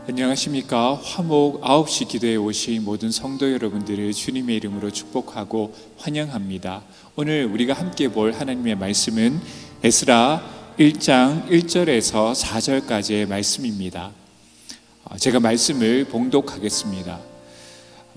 안녕하십니까. 화목 9시 기도에 오신 모든 성도 여러분들을 주님의 이름으로 축복하고 환영합니다. 오늘 우리가 함께 볼 하나님의 말씀은 에스라 1장 1절에서 4절까지의 말씀입니다. 제가 말씀을 봉독하겠습니다.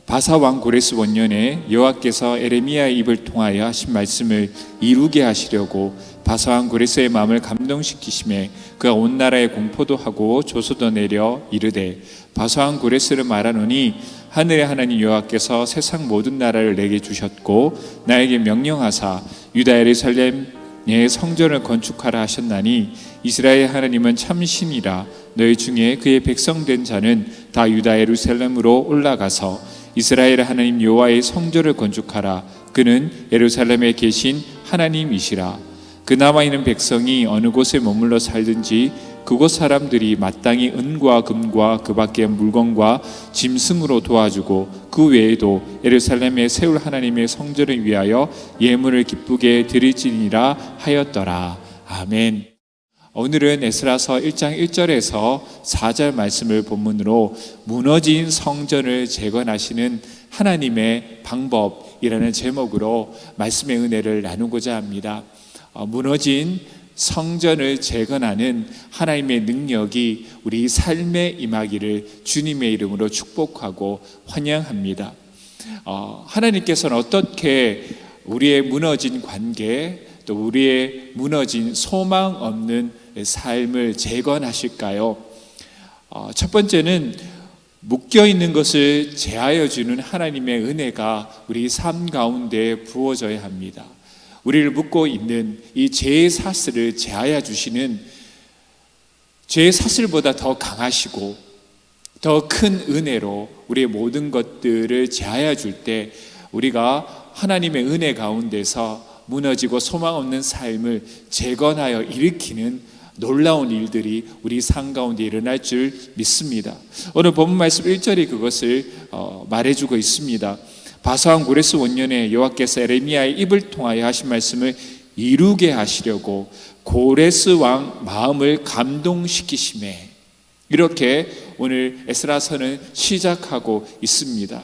바사왕 고레스 원년에 여호와께서 에레미야의 입을 통하여 하신 말씀을 이루게 하시려고 바사왕 고레스의 마음을 감동시키심에 그가 온 나라에 공포도 하고 조소도 내려 이르되 바사왕 고레스를 말하노니 하늘의 하나님 여호와께서 세상 모든 나라를 내게 주셨고 나에게 명령하사 유다 예루살렘의 성전을 건축하라 하셨나니 이스라엘 하나님은 참신이라. 너희 중에 그의 백성 된 자는 다 유다 예루살렘으로 올라가서 이스라엘 하나님 여호와의 성전을 건축하라. 그는 예루살렘에 계신 하나님이시라. 그 남아있는 백성이 어느 곳에 머물러 살든지 그곳 사람들이 마땅히 은과 금과 그 밖의 물건과 짐승으로 도와주고 그 외에도 예루살렘에 세울 하나님의 성전을 위하여 예물을 기쁘게 드릴지니라 하였더라. 아멘. 오늘은 에스라서 1장 1절에서 4절 말씀을 본문으로 무너진 성전을 재건하시는 하나님의 방법이라는 제목으로 말씀의 은혜를 나누고자 합니다. 무너진 성전을 재건하는 하나님의 능력이 우리 삶에 임하기를 주님의 이름으로 축복하고 환영합니다. 하나님께서는 어떻게 우리의 무너진 관계, 또 우리의 무너진 소망 없는 삶을 재건하실까요? 첫 번째는 묶여있는 것을 제하여 주는 하나님의 은혜가 우리 삶 가운데 부어져야 합니다. 우리를 묶고 있는 이 죄의 사슬을 제하여 주시는, 죄의 사슬보다 더 강하시고 더 큰 은혜로 우리의 모든 것들을 제하여 줄 때 우리가 하나님의 은혜 가운데서 무너지고 소망 없는 삶을 재건하여 일으키는 놀라운 일들이 우리 삶 가운데 일어날 줄 믿습니다. 오늘 본문 말씀 1절이 그것을 말해주고 있습니다. 바사왕 고레스 원년에 여호와께서 에레미야의 입을 통하여 하신 말씀을 이루게 하시려고 고레스 왕 마음을 감동시키심에, 이렇게 오늘 에스라서는 시작하고 있습니다.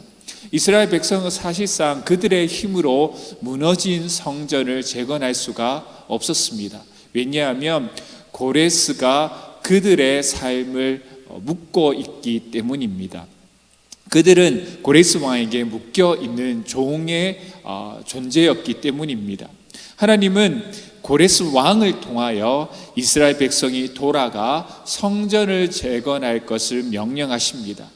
이스라엘 백성은 사실상 그들의 힘으로 무너진 성전을 재건할 수가 없었습니다. 왜냐하면 고레스가 그들의 삶을 묶고 있기 때문입니다. 그들은 고레스 왕에게 묶여 있는 종의 존재였기 때문입니다. 하나님은 고레스 왕을 통하여 이스라엘 백성이 돌아가 성전을 재건할 것을 명령하십니다.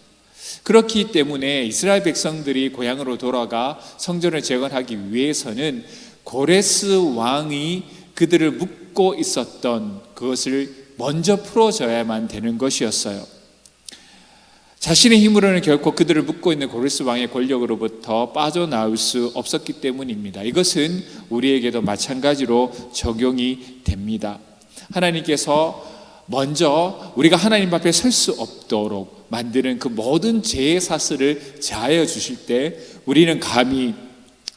그렇기 때문에 이스라엘 백성들이 고향으로 돌아가 성전을 재건하기 위해서는 고레스 왕이 그들을 묶고 있었던 그것을 먼저 풀어줘야만 되는 것이었어요. 자신의 힘으로는 결코 그들을 묶고 있는 고레스 왕의 권력으로부터 빠져나올 수 없었기 때문입니다. 이것은 우리에게도 마찬가지로 적용이 됩니다. 하나님께서 먼저 우리가 하나님 앞에 설 수 없도록 만드는 그 모든 죄의 사슬을 제하여 주실 때 우리는 감히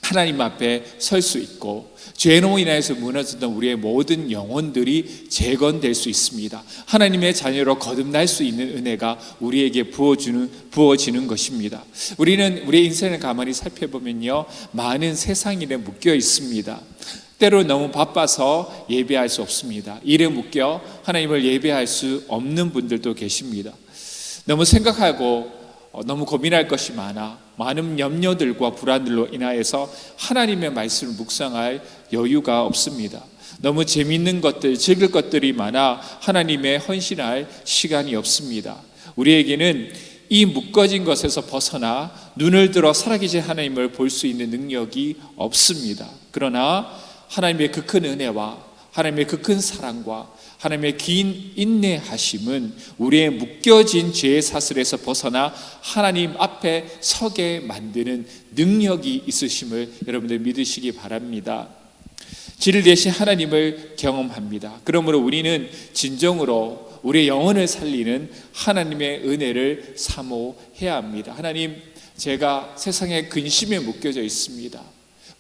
하나님 앞에 설 수 있고, 죄로 인하여서 무너졌던 우리의 모든 영혼들이 재건될 수 있습니다. 하나님의 자녀로 거듭날 수 있는 은혜가 우리에게 부어지는 것입니다. 우리는 우리의 인생을 가만히 살펴보면요, 많은 세상 일에 묶여 있습니다. 때로 너무 바빠서 예배할 수 없습니다. 일에 묶여 하나님을 예배할 수 없는 분들도 계십니다. 너무 생각하고 너무 고민할 것이 많은 염려들과 불안들로 인하여서 하나님의 말씀을 묵상할 여유가 없습니다. 너무 재미있는 것들, 즐길 것들이 많아 하나님의 헌신할 시간이 없습니다. 우리에게는 이 묶어진 것에서 벗어나 눈을 들어 살아계신 하나님을 볼 수 있는 능력이 없습니다. 그러나 하나님의 그 큰 은혜와 하나님의 그 큰 사랑과 하나님의 긴 인내하심은 우리의 묶여진 죄의 사슬에서 벗어나 하나님 앞에 서게 만드는 능력이 있으심을 여러분들 믿으시기 바랍니다. 진리를 내신 하나님을 경험합니다. 그러므로 우리는 진정으로 우리의 영혼을 살리는 하나님의 은혜를 사모해야 합니다. 하나님, 제가 세상의 근심에 묶여져 있습니다.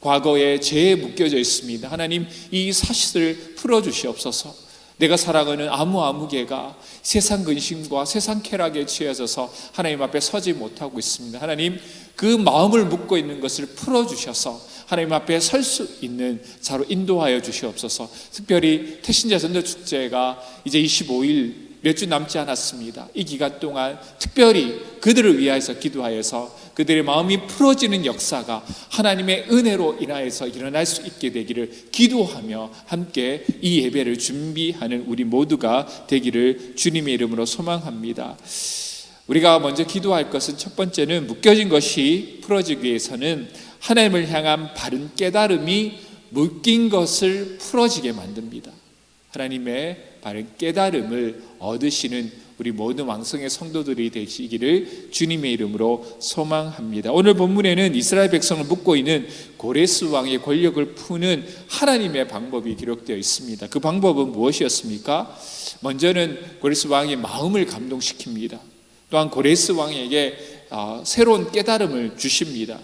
과거의 죄에 묶여져 있습니다. 하나님, 이 사실을 풀어주시옵소서. 내가 살아가는 아무개가 세상 근심과 세상 쾌락에 취해져서 하나님 앞에 서지 못하고 있습니다. 하나님, 그 마음을 묶고 있는 것을 풀어주셔서 하나님 앞에 설 수 있는 자로 인도하여 주시옵소서. 특별히 태신자 전도축제가 이제 25일 몇 주 남지 않았습니다. 이 기간 동안 특별히 그들을 위하여서 기도하여서 그들의 마음이 풀어지는 역사가 하나님의 은혜로 인하여서 일어날 수 있게 되기를 기도하며 함께 이 예배를 준비하는 우리 모두가 되기를 주님의 이름으로 소망합니다. 우리가 먼저 기도할 것은, 첫 번째는 묶여진 것이 풀어지기 위해서는 하나님을 향한 바른 깨달음이 묶인 것을 풀어지게 만듭니다. 하나님의 바른 깨달음을 얻으시는 우리 모든 왕성의 성도들이 되시기를 주님의 이름으로 소망합니다. 오늘 본문에는 이스라엘 백성을 묶고 있는 고레스 왕의 권력을 푸는 하나님의 방법이 기록되어 있습니다. 그 방법은 무엇이었습니까? 먼저는 고레스 왕의 마음을 감동시킵니다. 또한 고레스 왕에게 새로운 깨달음을 주십니다.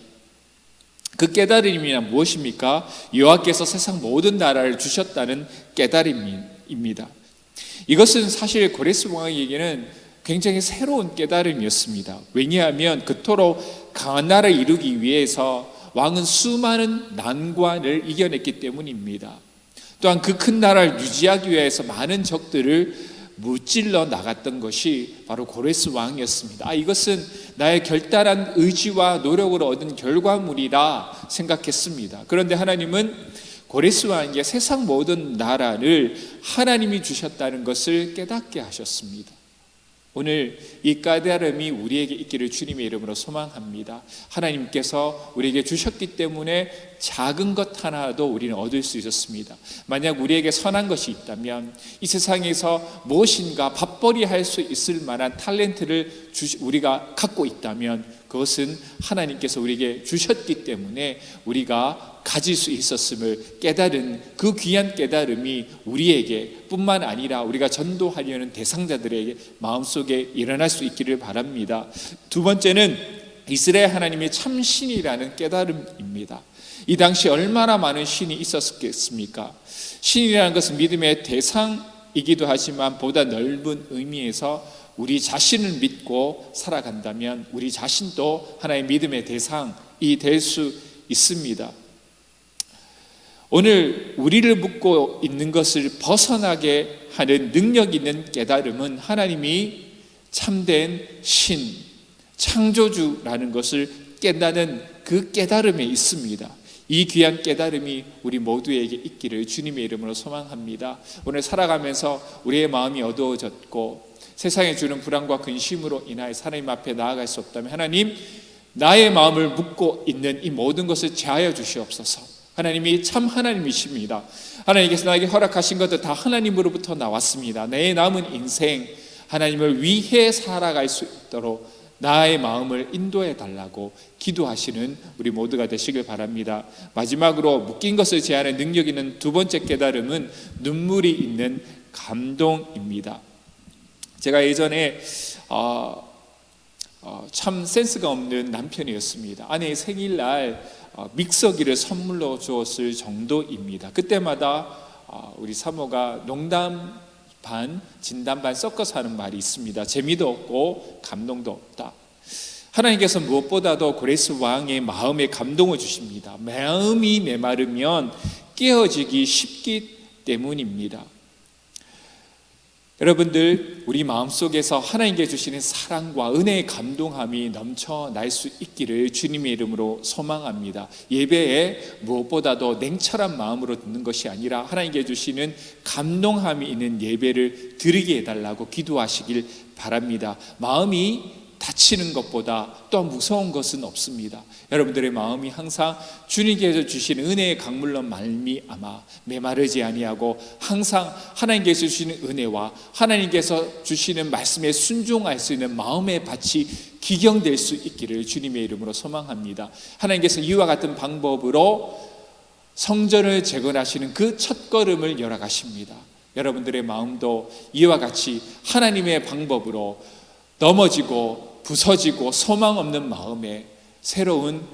그 깨달음이 무엇입니까? 여호와께서 세상 모든 나라를 주셨다는 깨달음입니다. 이것은 사실 고레스 왕에게는 굉장히 새로운 깨달음이었습니다. 왜냐하면 그토록 강한 나라를 이루기 위해서 왕은 수많은 난관을 이겨냈기 때문입니다. 또한 그 큰 나라를 유지하기 위해서 많은 적들을 무찔러 나갔던 것이 바로 고레스 왕이었습니다. 이것은 나의 결단한 의지와 노력으로 얻은 결과물이라 생각했습니다. 그런데 하나님은 고레스 왕에게 세상 모든 나라를 하나님이 주셨다는 것을 깨닫게 하셨습니다. 오늘 이 깨달음이 우리에게 있기를 주님의 이름으로 소망합니다. 하나님께서 우리에게 주셨기 때문에 작은 것 하나도 우리는 얻을 수 있었습니다. 만약 우리에게 선한 것이 있다면, 이 세상에서 무엇인가 밥벌이 할 수 있을 만한 탤런트를 우리가 갖고 있다면 그것은 하나님께서 우리에게 주셨기 때문에 우리가 가질 수 있었음을 깨달은 그 귀한 깨달음이 우리에게 뿐만 아니라 우리가 전도하려는 대상자들에게 마음속에 일어날 수 있기를 바랍니다. 두 번째는 이스라엘 하나님의 참신이라는 깨달음입니다. 이 당시 얼마나 많은 신이 있었겠습니까? 신이라는 것은 믿음의 대상이기도 하지만 보다 넓은 의미에서 우리 자신을 믿고 살아간다면 우리 자신도 하나의 믿음의 대상이 될 수 있습니다. 오늘 우리를 묶고 있는 것을 벗어나게 하는 능력 있는 깨달음은 하나님이 참된 신, 창조주라는 것을 깨닫는 그 깨달음에 있습니다. 이 귀한 깨달음이 우리 모두에게 있기를 주님의 이름으로 소망합니다. 오늘 살아가면서 우리의 마음이 어두워졌고 세상에 주는 불안과 근심으로 인하여 하나님 앞에 나아갈 수 없다면, 하나님, 나의 마음을 묶고 있는 이 모든 것을 제하여 주시옵소서. 하나님이 참 하나님이십니다. 하나님께서 나에게 허락하신 것도 다 하나님으로부터 나왔습니다. 내 남은 인생 하나님을 위해 살아갈 수 있도록 나의 마음을 인도해 달라고 기도하시는 우리 모두가 되시길 바랍니다. 마지막으로 묶인 것을 제하는 능력 있는 두 번째 깨달음은 눈물이 있는 감동입니다. 제가 예전에 참 센스가 없는 남편이었습니다. 아내의 생일날 믹서기를 선물로 주었을 정도입니다. 그때마다 우리 사모가 농담 반 진담 반 섞어서 하는 말이 있습니다. 재미도 없고 감동도 없다. 하나님께서 무엇보다도 고레스 왕의 마음에 감동을 주십니다. 마음이 메마르면 깨어지기 쉽기 때문입니다. 여러분들, 우리 마음속에서 하나님께 주시는 사랑과 은혜의 감동함이 넘쳐날 수 있기를 주님의 이름으로 소망합니다. 예배에 무엇보다도 냉철한 마음으로 듣는 것이 아니라 하나님께 주시는 감동함이 있는 예배를 드리게 해달라고 기도하시길 바랍니다. 마음이 다치는 것보다 또 무서운 것은 없습니다. 여러분들의 마음이 항상 주님께서 주시는 은혜의 강물로 말미암아 메마르지 아니하고 항상 하나님께서 주시는 은혜와 하나님께서 주시는 말씀에 순종할 수 있는 마음의 밭이 기경될 수 있기를 주님의 이름으로 소망합니다. 하나님께서 이와 같은 방법으로 성전을 재건하시는 그 첫걸음을 열어가십니다. 여러분들의 마음도 이와 같이 하나님의 방법으로 넘어지고 부서지고 소망 없는 마음에 새로운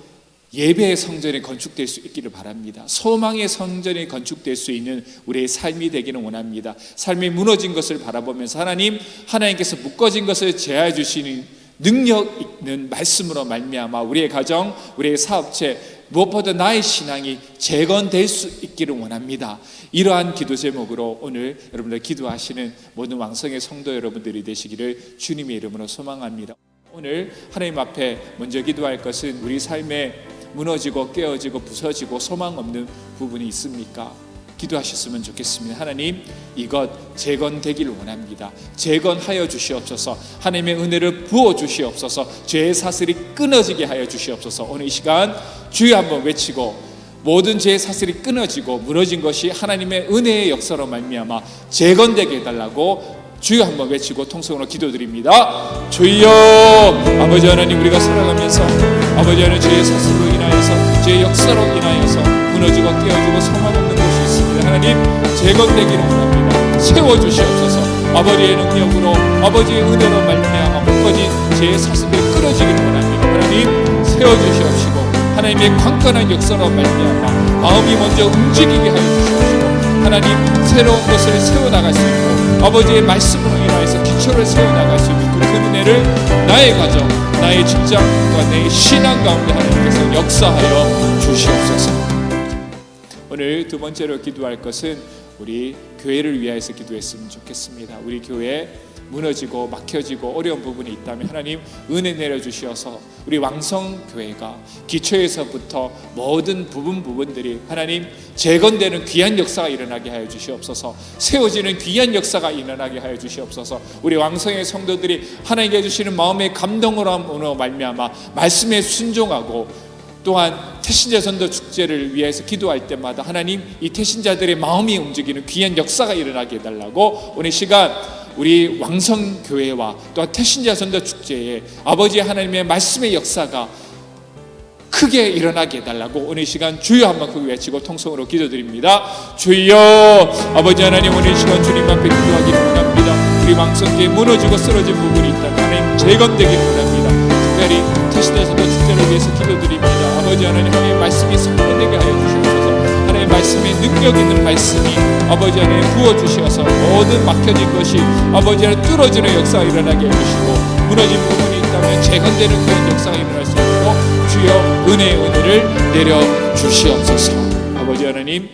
예배의 성전이 건축될 수 있기를 바랍니다. 소망의 성전이 건축될 수 있는 우리의 삶이 되기를 원합니다. 삶이 무너진 것을 바라보면서 하나님께서 묶어진 것을 제어해 주시는 능력 있는 말씀으로 말미암아 우리의 가정, 우리의 사업체, 무엇보다 나의 신앙이 재건될 수 있기를 원합니다. 이러한 기도 제목으로 오늘 여러분들 기도하시는 모든 왕성의 성도 여러분들이 되시기를 주님의 이름으로 소망합니다. 오늘 하나님 앞에 먼저 기도할 것은 우리 삶에 무너지고 깨어지고 부서지고 소망 없는 부분이 있습니까? 기도하셨으면 좋겠습니다. 하나님, 이것 재건되기를 원합니다. 재건하여 주시옵소서. 하나님의 은혜를 부어 주시옵소서. 죄의 사슬이 끊어지게 하여 주시옵소서. 오늘 이 시간 주여 한번 외치고 모든 죄의 사슬이 끊어지고 무너진 것이 하나님의 은혜의 역사로 말미암아 재건되게 해달라고 주여 한번 외치고 통성으로 기도드립니다. 주여, 아버지 하나님, 우리가 살아가면서 아버지 하나님 죄의 사슬로 인하여서 죄의 역사로 인하여서 무너지고 깨어지고 소망 없는 곳이 있습니다. 하나님, 재건되기를 원합니다. 세워주시옵소서. 아버지의 능력으로 아버지의 은혜로 말미암아 묶어진 죄의 사슬이 끊어지기를 원합니다. 하나님, 세워주시옵시고 하나님의 강건한 역사로 말미암아 마음이 먼저 움직이게 하여 주시옵시고 하나님, 새로운 것을 세워나갈 수 있고 아버지의 말씀으로 인하여서 기초를 세워나갈 수 있는 그 은혜를 나의 가정, 나의 직장과 내 신앙 가운데 하나님께서 역사하여 주시옵소서. 오늘 두 번째로 기도할 것은 우리 교회를 위하여서 기도했으면 좋겠습니다. 우리 교회 무너지고 막혀지고 어려운 부분이 있다면 하나님 은혜 내려주시어서 우리 왕성교회가 기초에서부터 모든 부분들이 하나님 재건되는 귀한 역사가 일어나게 하여 주시옵소서. 세워지는 귀한 역사가 일어나게 하여 주시옵소서. 우리 왕성의 성도들이 하나님께 주시는 마음의 감동으로 말미암아 말씀에 순종하고 또한 태신자 전도 축제를 위해서 기도할 때마다 하나님 이 태신자들의 마음이 움직이는 귀한 역사가 일어나게 해달라고 오늘 시간 우리 왕성교회와 또한 태신자 전도 축제에 아버지 하나님의 말씀의 역사가 크게 일어나게 해달라고 오늘 시간 주여 한번 크게 외치고 통성으로 기도드립니다. 주여, 아버지 하나님, 오늘 시간 주님 앞에 기도하기를 원합니다. 우리 왕성교회 무너지고 쓰러진 부분이 있다면 하나님 재건되기를 원합니다. 특별히 태신자 전도 축제를 위해서 기도드립니다. 아버지 하나님, 하나님의 말씀이 선포되게 하여 주시옵소서. 하나님의 말씀에 능력 있는 말씀이 아버지 하나님 부어주셔서 모든 막혀진 것이 아버지 하나님 뚫어지는 역사가 일어나게 해주시고 무너진 부분이 있다면 재건되는 그런 역사가 일어날 수 있도록 주여 은혜를 내려주시옵소서. 아버지 하나님,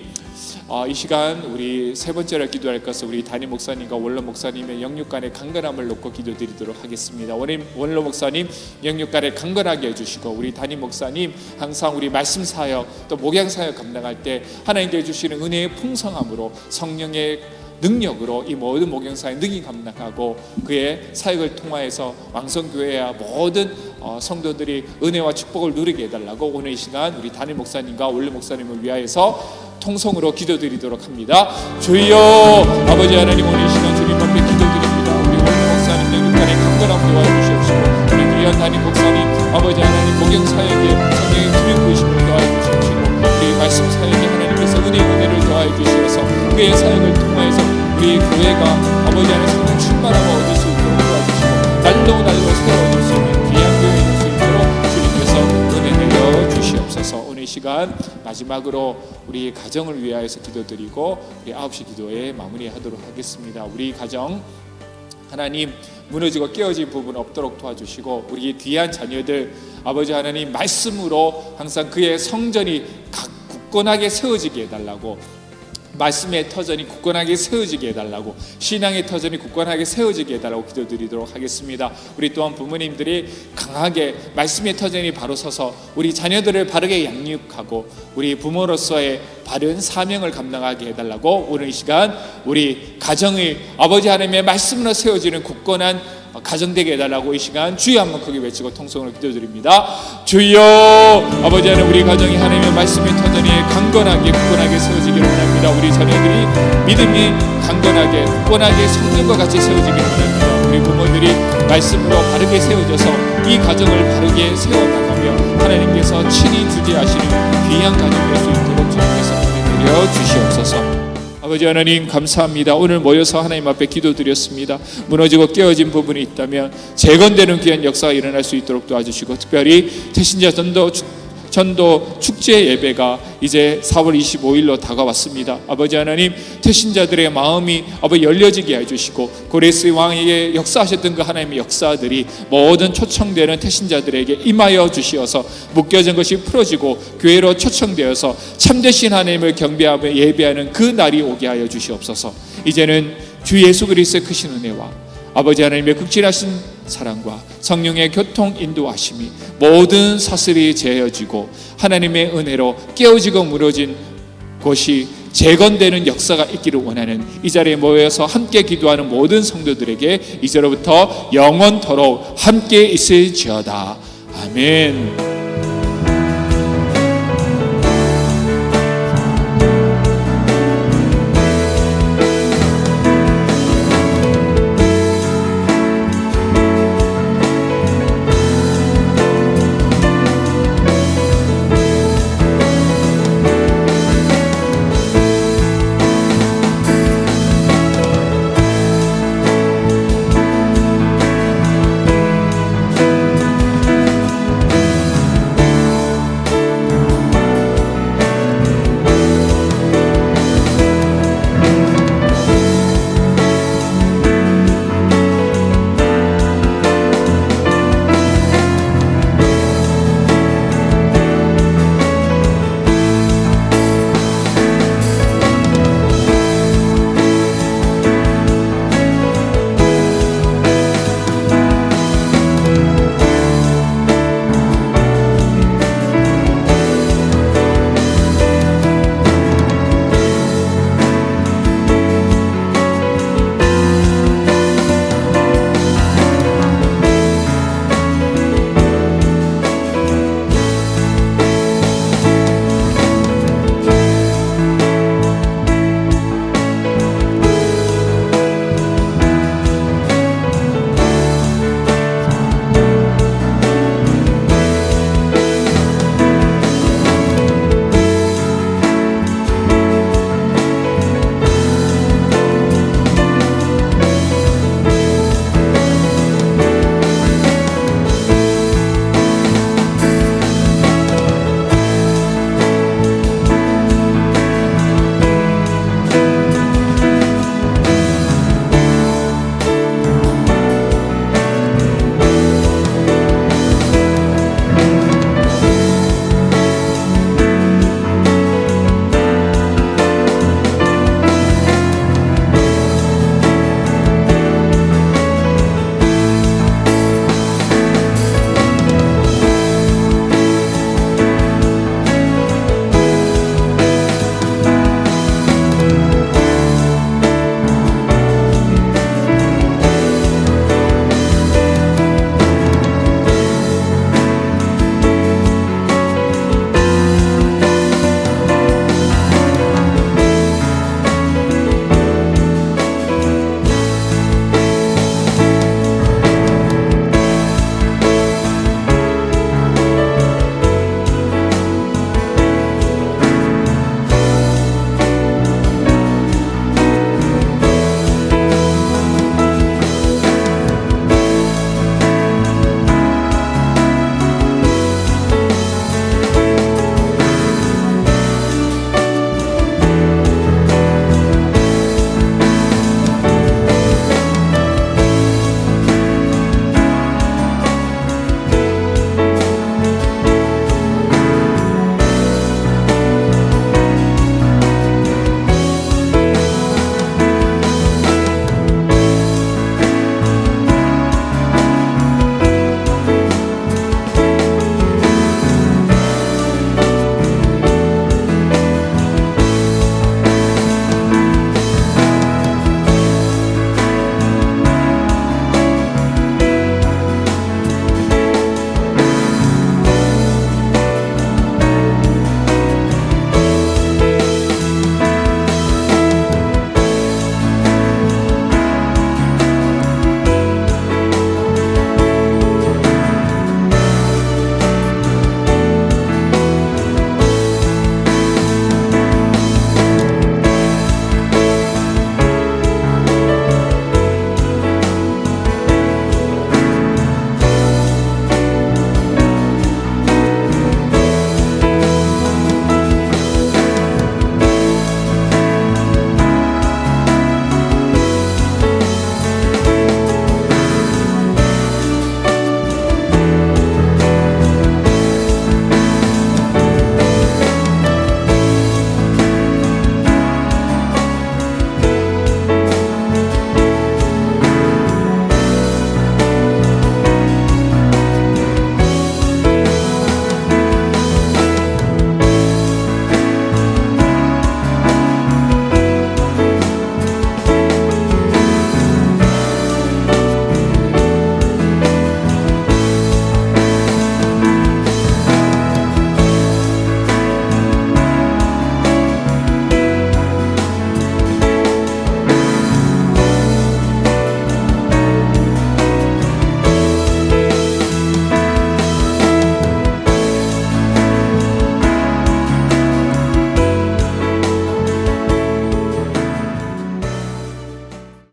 이 시간 우리 세 번째로 기도할 것은 우리 담임 목사님과 원로 목사님의 영육간의 강건함을 놓고 기도드리도록 하겠습니다. 원로 목사님 영육간에 강건하게 해주시고 우리 담임 목사님 항상 우리 말씀 사역 또 목양 사역 감당할 때 하나님께 주시는 은혜의 풍성함으로 성령의 능력으로 이 모든 목양사의 능히 감당하고 그의 사역을 통하여서 왕성교회와 모든 성도들이 은혜와 축복을 누리게 해달라고 오늘 이 시간 우리 담임 목사님과 원로 목사님을 위하여서 통성으로 기도드리도록 합니다. 주여, 아버지 하나님, 오늘 이 시간 주님 앞에 기도드립니다. 우리 원로 목사님 영육간의 강건함 도와주시옵시고 우리 귀한 담임 목사님 아버지 하나님 목양 사역에 성령의 기름 부으심을 도와주시옵시고 우리 말씀 사역에 하나님께서 은혜를 더하여 주시어서 그의 사역을 통하여서 우리 교회가 아버지 하나님 성령 충만함을 얻을 수 있도록 도와주시고 날로 세워질 수 있는 귀한 교회 될 수 있도록 주님께서 은혜 내려 주시옵소서. 오늘 이 시간 마지막으로 우리 가정을 위하여서 기도드리고 우리 9시 기도에 마무리하도록 하겠습니다. 우리 가정 하나님 무너지고 깨어진 부분 없도록 도와주시고 우리 귀한 자녀들 아버지 하나님 말씀으로 항상 그의 성전이 굳건하게 세워지게 해달라고 말씀의 터전이 굳건하게 세워지게 해달라고 신앙의 터전이 굳건하게 세워지게 해달라고 기도드리도록 하겠습니다. 우리 또한 부모님들이 강하게 말씀의 터전이 바로 서서 우리 자녀들을 바르게 양육하고 우리 부모로서의 바른 사명을 감당하게 해달라고 오늘 이 시간 우리 가정을 아버지 하나님의 말씀으로 세워지는 굳건한 가정되게 해달라고 이 시간 주여 한번 크게 외치고 통성으로 기도드립니다. 주여, 아버지 하나님, 우리 가정이 하나님의 말씀의 터전이 강건하게 굳건하게 세워지기를 원합니다. 우리 자녀들이 믿음이 강건하게 굳건하게 성령과 같이 세워지기를 원합니다. 우리 부모들이 말씀으로 바르게 세워져서 이 가정을 바르게 세워나가며 하나님께서 친히 주재하시는 귀한 가정 될 수 있도록 주님께서 은혜 내려 주시옵소서. 아버지 하나님 감사합니다. 오늘 모여서 하나님 앞에 기도드렸습니다. 무너지고 깨어진 부분이 있다면 재건되는 귀한 역사가 일어날 수 있도록 도와주시고 특별히 태신자 전도 전도 축제 예배가 이제 4월 25일로 다가왔습니다. 아버지 하나님, 태신자들의 마음이 아버지 열려지게 해주시고 고레스 왕에게 역사하셨던 그 하나님의 역사들이 모든 초청되는 태신자들에게 임하여 주시어서 묶여진 것이 풀어지고 교회로 초청되어서 참되신 하나님을 경배하며 예배하는 그 날이 오게 하여 주시옵소서. 이제는 주 예수 그리스도의 크신 은혜와 아버지 하나님의 극진하신 사랑과 성령의 교통 인도하심이 모든 사슬이 제어지고 하나님의 은혜로 깨어지고 무너진 곳이 재건되는 역사가 있기를 원하는 이 자리에 모여서 함께 기도하는 모든 성도들에게 이제로부터 영원토록 함께 있을지어다. 아멘.